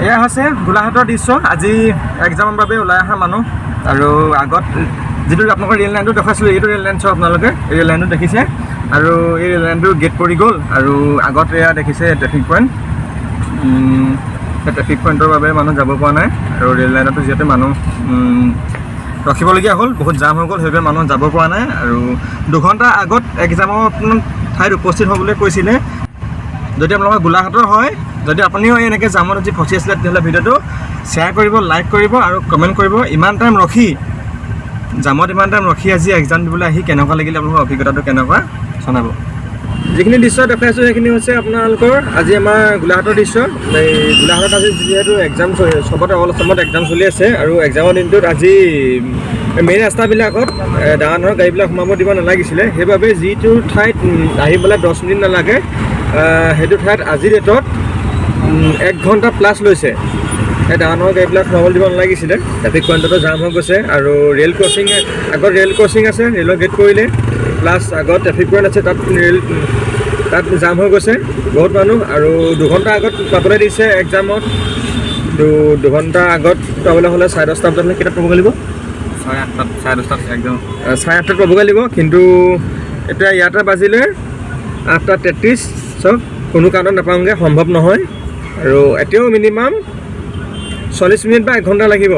এয়া হৈছে গোলাঘাটৰ দৃশ্য। আজি এক্সামৰ বাবে ওলাই অহা মানুহ আৰু আগত যিটো আপোনালোকৰ ৰেল লাইনটো দেখাইছিলোঁ, এইটো ৰেল লাইন চাওক আপোনালোকে। এই ৰেল লাইনটো দেখিছে আৰু এই ৰেল লাইনটো গেট পৰি গ'ল আৰু আগত এয়া দেখিছে ট্ৰেফিক পইণ্ট। সেই ট্ৰেফিক পইণ্টৰ বাবে মানুহ যাব পৰা নাই আৰু ৰেল লাইনতো যিহেতু মানুহ ৰখিবলগীয়া হ'ল, বহুত জাম হৈ গ'ল, সেইবাবে মানুহ যাব পৰা নাই। আৰু 2 ঘণ্টা আগত এক্সামৰ ঠাইত উপস্থিত হ'বলৈ কৈছিলে। যদি আপোনালোকৰ গোলাঘাটৰ হয়, যদি আপুনিও এনেকৈ জামত আজি ফচি আছিলে, তেতিয়াহ'লে ভিডিঅ'টো শ্বেয়াৰ কৰিব, লাইক কৰিব আৰু কমেণ্ট কৰিব। ইমান টাইম ৰখি আজি এক্সাম দিবলৈ আহি কেনেকুৱা লাগিলে, আপোনালোকৰ অভিজ্ঞতাটো কেনেকুৱা জনাব। যিখিনি দৃশ্য দেখাইছোঁ সেইখিনি হৈছে আপোনালোকৰ আজি আমাৰ গোলাঘাটৰ দৃশ্য। এই গোলাঘাটত আজি যিহেতু এক্সাম চবতে অল অসমত এক্সাম চলি আছে আৰু এক্সামৰ দিনটোত আজি মেইন ৰাস্তাবিলাকত ডাঙৰ ডাঙৰ গাড়ীবিলাক সোমাব দিব নালাগিছিলে। সেইবাবে যিটো ঠাইত আহিবলৈ 10 মিনিট নালাগে, সেইটো ঠাইত আজিৰ ডেটত 1 ঘণ্টা প্লাছ লৈছে। এই ডাঙৰ ডাঙৰ গাড়ীবিলাক সোমাব দিব নালাগিছিলে। ট্ৰেফিক পইণ্টতো জাম হৈ গৈছে আৰু ৰেল ক্ৰচিং, আগত ৰেল ক্ৰচিং আছে, ৰেলৰ গেট কৰিলে, প্লাছ আগত ট্ৰেফিক পইণ্ট আছে, তাত জাম হৈ গৈছে বহুত মানুহ। আৰু 2 ঘণ্টা আগত পাবলৈ দিছে এক্সামত। 2 ঘণ্টা আগত পাবলৈ হ'লে 10:30 বজাত কেইটাত পাবগৈ লাগিব? 8:30 একদম 8:30 পাবগৈ লাগিব। কিন্তু এতিয়া ইয়াতে বাজিলে 8:33। চব কোনো কাৰণত নাপাওঁগৈ, সম্ভৱ নহয়। আৰু এতিয়াও মিনিমাম 40 মিনিট বা 1 ঘণ্টা লাগিব।